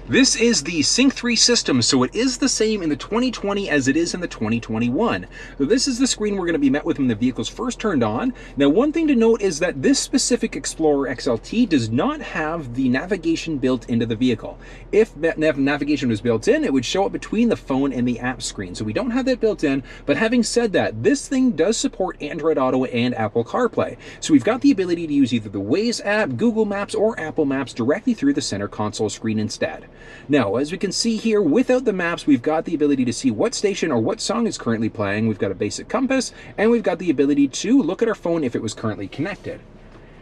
This is the Sync3 system, so it is the same in the 2020 as it is in the 2021. So this is the screen we're going to be met with when the vehicle's first turned on. Now, one thing to note is that this specific Explorer XLT does not have the navigation built into the vehicle. If that navigation was built in, it would show up between the phone and the app screen. So we don't have that built in, but having said that, this thing does support Android Auto and Apple CarPlay. So we've got the ability to use either the Waze app, Google Maps, or Apple Maps directly through the center console screen instead. Now, as we can see here, without the maps, we've got the ability to see what station or what song is currently playing. We've got a basic compass, and we've got the ability to look at our phone if it was currently connected.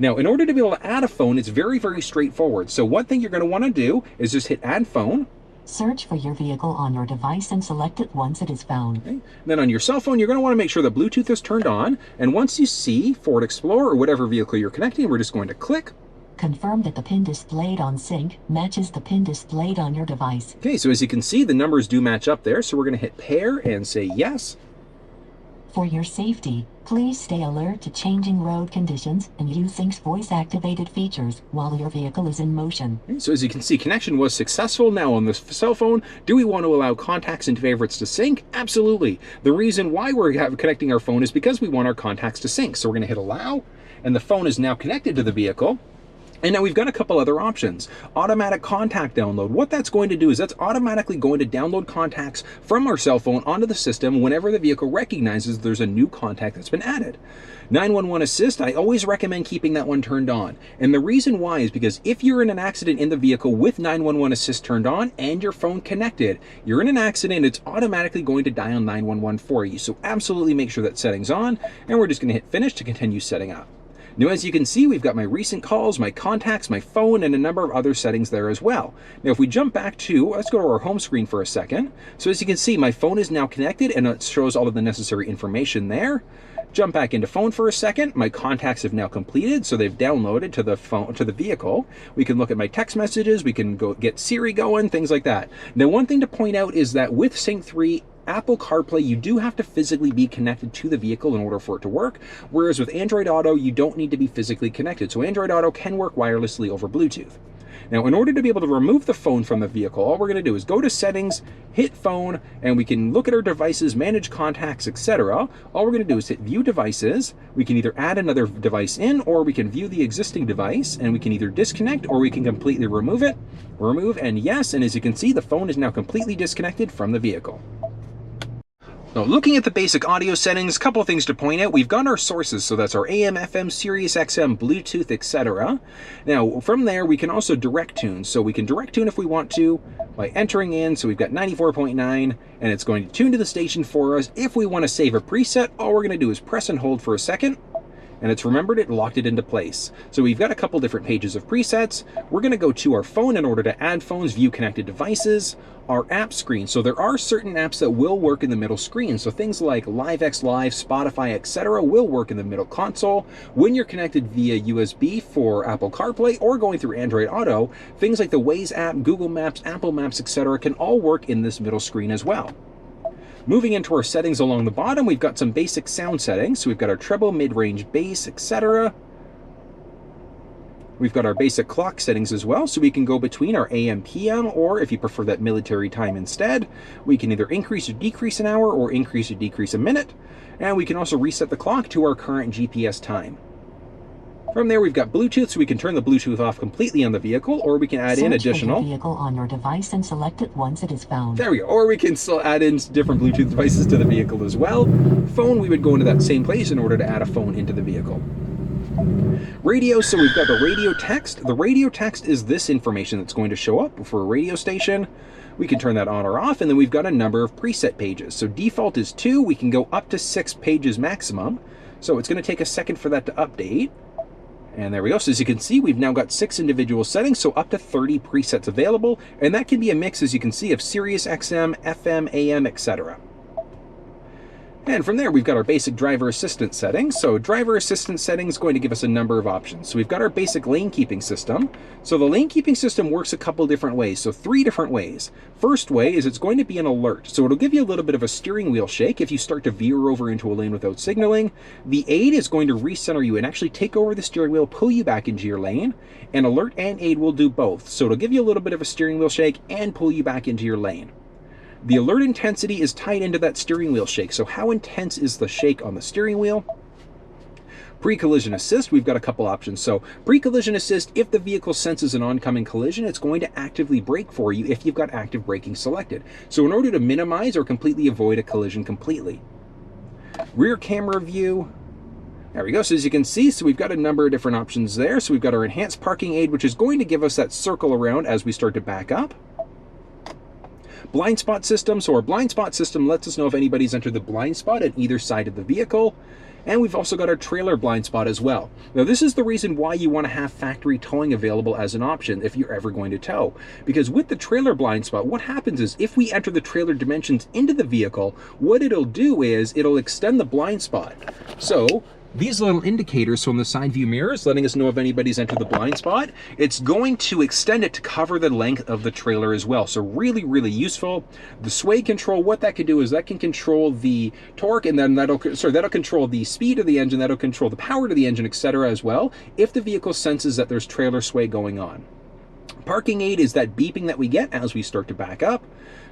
Now, in order to be able to add a phone, it's very, very straightforward. So one thing you're going to want to do is just hit Add Phone. Search for your vehicle on your device and select it once it is found. Okay. Then on your cell phone, you're going to want to make sure that Bluetooth is turned on. And once you see Ford Explorer or whatever vehicle you're connecting, we're just going to click. Confirm that the pin displayed on Sync matches the pin displayed on your device. Okay, so as you can see, the numbers do match up there. So we're going to hit Pair and say yes. For your safety, please stay alert to changing road conditions and use Sync's voice-activated features while your vehicle is in motion. Okay, so as you can see, connection was successful. Now on this cell phone, do we want to allow contacts and favorites to sync? Absolutely. The reason why we're connecting our phone is because we want our contacts to sync. So we're going to hit Allow, and the phone is now connected to the vehicle. And now we've got a couple other options. Automatic contact download. What that's going to do is that's automatically going to download contacts from our cell phone onto the system whenever the vehicle recognizes there's a new contact that's been added. 911 Assist, I always recommend keeping that one turned on. And the reason why is because if you're in an accident in the vehicle with 911 Assist turned on and your phone connected, you're in an accident, it's automatically going to dial 911 for you. So absolutely make sure that setting's on, and we're just going to hit Finish to continue setting up. Now, as you can see, we've got my recent calls, my contacts, my phone, and a number of other settings there as well. Now, if we jump back to, let's go to our home screen for a second. So as you can see, my phone is now connected and it shows all of the necessary information there. Jump back into phone for a second. My contacts have now completed, so they've downloaded to the phone, to the vehicle. We can look at my text messages. We can go get Siri going, things like that. Now, one thing to point out is that with Sync3, Apple CarPlay, you do have to physically be connected to the vehicle in order for it to work, whereas with Android Auto, you don't need to be physically connected. So Android Auto can work wirelessly over Bluetooth. Now, in order to be able to remove the phone from the vehicle, all we're going to do is go to Settings, hit Phone, and we can look at our devices, manage contacts, etc. All we're going to do is hit View Devices. We can either add another device in, or we can view the existing device, and we can either disconnect, or we can completely remove it. Remove, and yes, and as you can see, the phone is now completely disconnected from the vehicle. Now, looking at the basic audio settings, a couple of things to point out. We've got our sources, so that's our AM, FM, Sirius XM, Bluetooth, etc. Now, from there, we can also direct tune. So we can direct tune if we want to by entering in. So we've got 94.9, and it's going to tune to the station for us. If we want to save a preset, all we're going to do is press and hold for a second, and it's remembered it, locked it into place. So we've got a couple different pages of presets. We're going to go to our phone in order to add phones, view connected devices, our app screen. So there are certain apps that will work in the middle screen. So things like LiveX Live, Spotify, etc. will work in the middle console. When you're connected via USB for Apple CarPlay or going through Android Auto, things like the Waze app, Google Maps, Apple Maps, etc. can all work in this middle screen as well. Moving into our settings along the bottom, we've got some basic sound settings. So we've got our treble, mid-range, bass, etc. We've got our basic clock settings as well, so we can go between our AM, PM, or if you prefer that military time instead, we can either increase or decrease an hour or increase or decrease a minute. And we can also reset the clock to our current GPS time. From there, we've got Bluetooth, so we can turn the Bluetooth off completely on the vehicle, or we can add in additional. Search for your vehicle on your device and select it once it is found. There we go. Or we can still add in different Bluetooth devices to the vehicle as well. Phone, we would go into that same place in order to add a phone into the vehicle. Radio, so we've got the radio text. The radio text is this information that's going to show up for a radio station. We can turn that on or off, and then we've got a number of preset pages. So default is 2. We can go up to 6 pages maximum. So it's going to take a second for that to update. And there we go. So as you can see, we've now got 6 individual settings, so up to 30 presets available. And that can be a mix, as you can see, of Sirius XM, FM, AM, etc. And from there, we've got our basic driver assistance settings. So driver assistance settings is going to give us a number of options. So we've got our basic lane keeping system. So the lane keeping system works a couple different ways. So 3 different ways. First way is it's going to be an alert. So it'll give you a little bit of a steering wheel shake if you start to veer over into a lane without signaling. The aid is going to recenter you and actually take over the steering wheel, pull you back into your lane. And alert and aid will do both. So it'll give you a little bit of a steering wheel shake and pull you back into your lane. The alert intensity is tied into that steering wheel shake. So how intense is the shake on the steering wheel? Pre-collision assist, we've got a couple options. So pre-collision assist, if the vehicle senses an oncoming collision, it's going to actively brake for you if you've got active braking selected. So in order to minimize or completely avoid a collision completely. Rear camera view. There we go. So as you can see, so we've got a number of different options there. So we've got our enhanced parking aid, which is going to give us that circle around as we start to back up. Blind spot system. So our blind spot system lets us know if anybody's entered the blind spot at either side of the vehicle. And we've also got our trailer blind spot as well. Now this is the reason why you want to have factory towing available as an option if you're ever going to tow. Because with the trailer blind spot, what happens is if we enter the trailer dimensions into the vehicle, what it'll do is it'll extend the blind spot. So these little indicators from the side view mirrors letting us know if anybody's entered the blind spot, it's going to extend it to cover the length of the trailer as well. So really, really useful. The sway control, what that can do is that can control the torque, and then that'll control the speed of the engine, that'll control the power to the engine, etc. as well, if the vehicle senses that there's trailer sway going on. Parking aid is that beeping that we get as we start to back up.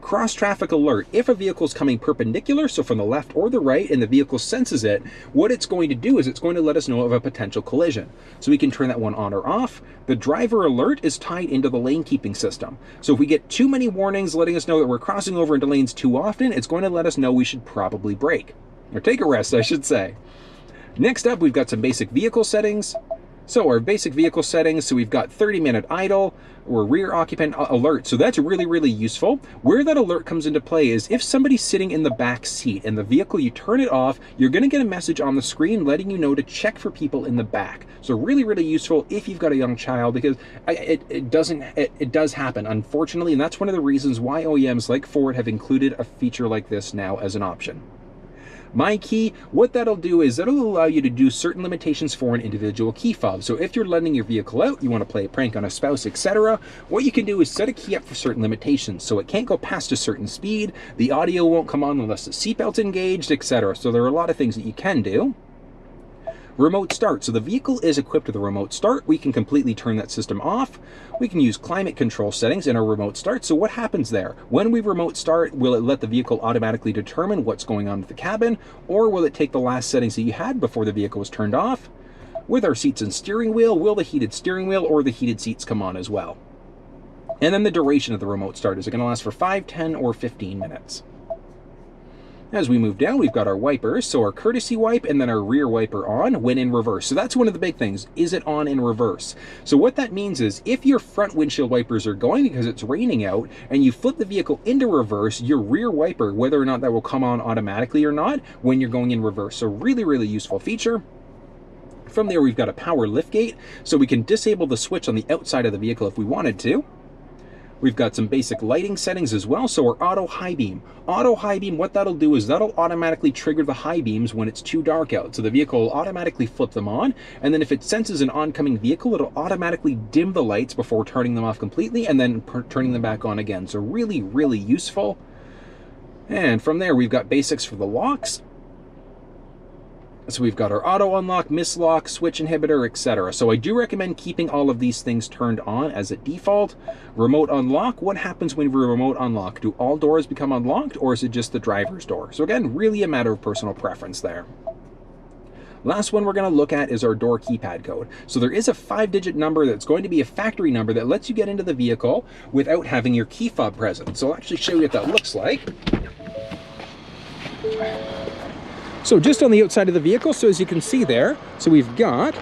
Cross traffic alert. If a vehicle is coming perpendicular, so from the left or the right, and the vehicle senses it, what it's going to do is it's going to let us know of a potential collision. So we can turn that one on or off. The driver alert is tied into the lane keeping system. So if we get too many warnings letting us know that we're crossing over into lanes too often, it's going to let us know we should probably brake. Or take a rest, I should say. Next up, we've got some basic vehicle settings. So our basic vehicle settings, so we've got 30-minute idle or rear occupant alert. So that's really, really useful. Where that alert comes into play is if somebody's sitting in the back seat and the vehicle, you turn it off, you're going to get a message on the screen letting you know to check for people in the back. So really, really useful if you've got a young child, because it does happen, unfortunately. And that's one of the reasons why OEMs like Ford have included a feature like this now as an option. My key, what that'll do is that'll allow you to do certain limitations for an individual key fob. So if you're lending your vehicle out, you want to play a prank on a spouse, etc., what you can do is set a key up for certain limitations. So it can't go past a certain speed, the audio won't come on unless the seatbelt's engaged, etc. So there are a lot of things that you can do. Remote start. So the vehicle is equipped with a remote start. We can completely turn that system off. We can use climate control settings in our remote start. So what happens there? When we remote start, will it let the vehicle automatically determine what's going on with the cabin, or will it take the last settings that you had before the vehicle was turned off? With our seats and steering wheel, will the heated steering wheel or the heated seats come on as well? And then the duration of the remote start. Is it going to last for 5, 10, or 15 minutes? As we move down, we've got our wipers, so our courtesy wipe and then our rear wiper on when in reverse. So that's one of the big things. Is it on in reverse? So what that means is if your front windshield wipers are going because it's raining out and you flip the vehicle into reverse, your rear wiper, whether or not that will come on automatically or not when you're going in reverse. So really, really useful feature. From there, we've got a power liftgate, so we can disable the switch on the outside of the vehicle if we wanted to. We've got some basic lighting settings as well. So our auto high beam. Auto high beam, what that'll do is that'll automatically trigger the high beams when it's too dark out. So the vehicle will automatically flip them on. And then if it senses an oncoming vehicle, it'll automatically dim the lights before turning them off completely and then turning them back on again. So really, really useful. And from there, we've got basics for the locks. So we've got our auto unlock, mislock, switch inhibitor, etc. So I do recommend keeping all of these things turned on as a default. Remote unlock, what happens when we remote unlock? Do all doors become unlocked, or is it just the driver's door? So again, really a matter of personal preference there. Last one we're going to look at is our door keypad code. So there is a 5-digit number that's going to be a factory number that lets you get into the vehicle without having your key fob present. So I'll actually show you what that looks like. So just on the outside of the vehicle, so as you can see there, so we've got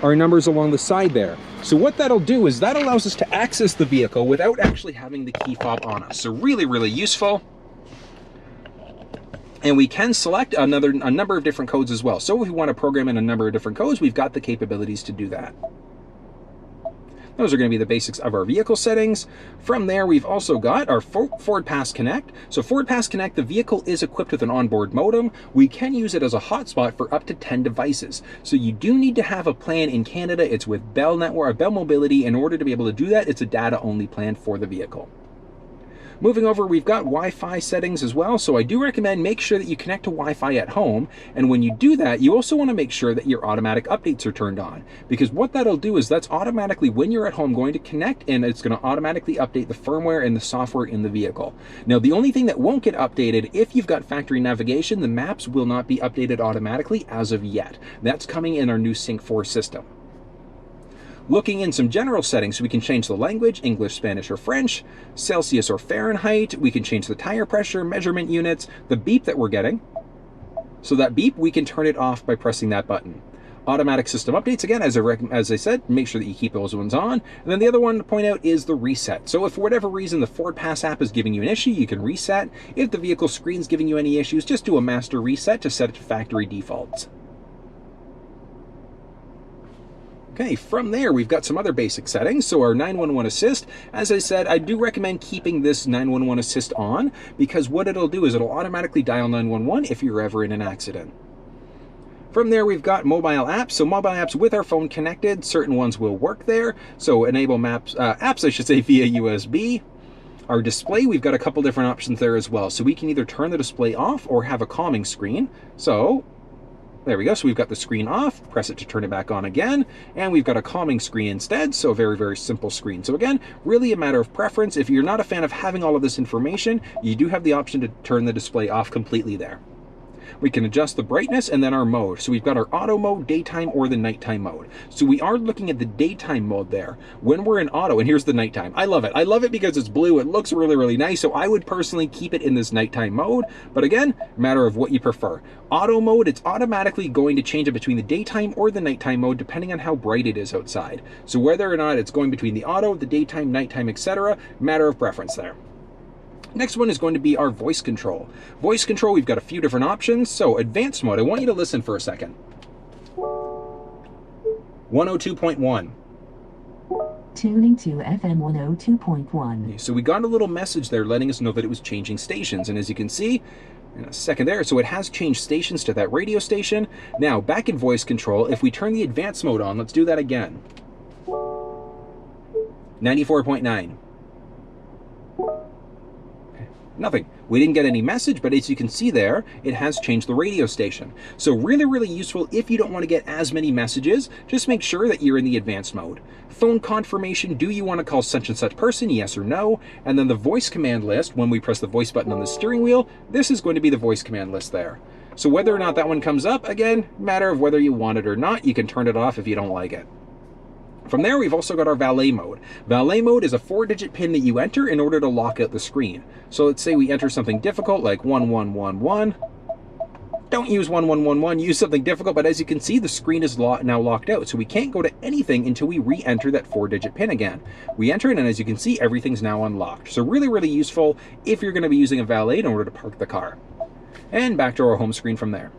our numbers along the side there. So what that'll do is that allows us to access the vehicle without actually having the key fob on us. So really, really useful. And we can select a number of different codes as well. So if we want to program in a number of different codes, we've got the capabilities to do that. Those are going to be the basics of our vehicle settings. From there, we've also got our Ford Pass Connect. So Ford Pass Connect, the vehicle is equipped with an onboard modem. We can use it as a hotspot for up to 10 devices. So you do need to have a plan in Canada. It's with Bell Network, Bell Mobility. In order to be able to do that, it's a data-only plan for the vehicle. Moving over, we've got Wi-Fi settings as well, so I do recommend make sure that you connect to Wi-Fi at home, and when you do that, you also want to make sure that your automatic updates are turned on, because what that'll do is that's automatically, when you're at home, going to connect, and it's going to automatically update the firmware and the software in the vehicle. Now, the only thing that won't get updated, if you've got factory navigation, the maps will not be updated automatically as of yet. That's coming in our new Sync3 system. Looking in some general settings, we can change the language, English, Spanish, or French, Celsius or Fahrenheit. We can change the tire pressure, measurement units, the beep that we're getting. So that beep, we can turn it off by pressing that button. Automatic system updates, again, as I said, make sure that you keep those ones on. And then the other one to point out is the reset. So if for whatever reason the Ford Pass app is giving you an issue, you can reset. If the vehicle screen's giving you any issues, just do a master reset to set it to factory defaults. Okay, from there, we've got some other basic settings. So our 911 assist, as I said, I do recommend keeping this 911 assist on, because what it'll do is it'll automatically dial 911 if you're ever in an accident. From there, we've got mobile apps. So mobile apps with our phone connected, certain ones will work there. So enable apps, I should say, via USB. Our display, we've got a couple different options there as well. So we can either turn the display off or have a calming screen. So there we go. So we've got the screen off, press it to turn it back on again, and we've got a calming screen instead. So a very, very simple screen. So again, really a matter of preference. If you're not a fan of having all of this information, you do have the option to turn the display off completely there. We can adjust the brightness and then our mode. So we've got our auto mode, daytime, or the nighttime mode. So we are looking at the daytime mode there. When we're in auto, and here's the nighttime. I love it. I love it because it's blue. It looks really, really nice. So I would personally keep it in this nighttime mode. But again, matter of what you prefer. Auto mode, it's automatically going to change it between the daytime or the nighttime mode depending on how bright it is outside. So whether or not it's going between the auto, the daytime, nighttime, etc., matter of preference there. Next one is going to be our voice control. Voice control, we've got a few different options. So advanced mode, I want you to listen for a second. 102.1. Tuning to FM 102.1. So we got a little message there letting us know that it was changing stations. And as you can see, in a second there, so it has changed stations to that radio station. Now, back in voice control, if we turn the advanced mode on, let's do that again. 94.9. Nothing. We didn't get any message, but as you can see there, it has changed the radio station. So really, really useful if you don't want to get as many messages. Just make sure that you're in the advanced mode. Phone confirmation, do you want to call such and such person, yes or no? And then the voice command list, when we press the voice button on the steering wheel, this is going to be the voice command list there. So whether or not that one comes up, again, matter of whether you want it or not, you can turn it off if you don't like it. From there, we've also got our valet mode. Valet mode is a 4-digit PIN that you enter in order to lock out the screen. So let's say we enter something difficult like 1111. Don't use 1111, use something difficult, but as you can see, the screen is now locked out. So we can't go to anything until we re-enter that 4-digit PIN again. We enter it, and as you can see, everything's now unlocked. So really, really useful if you're going to be using a valet in order to park the car. And back to our home screen from there.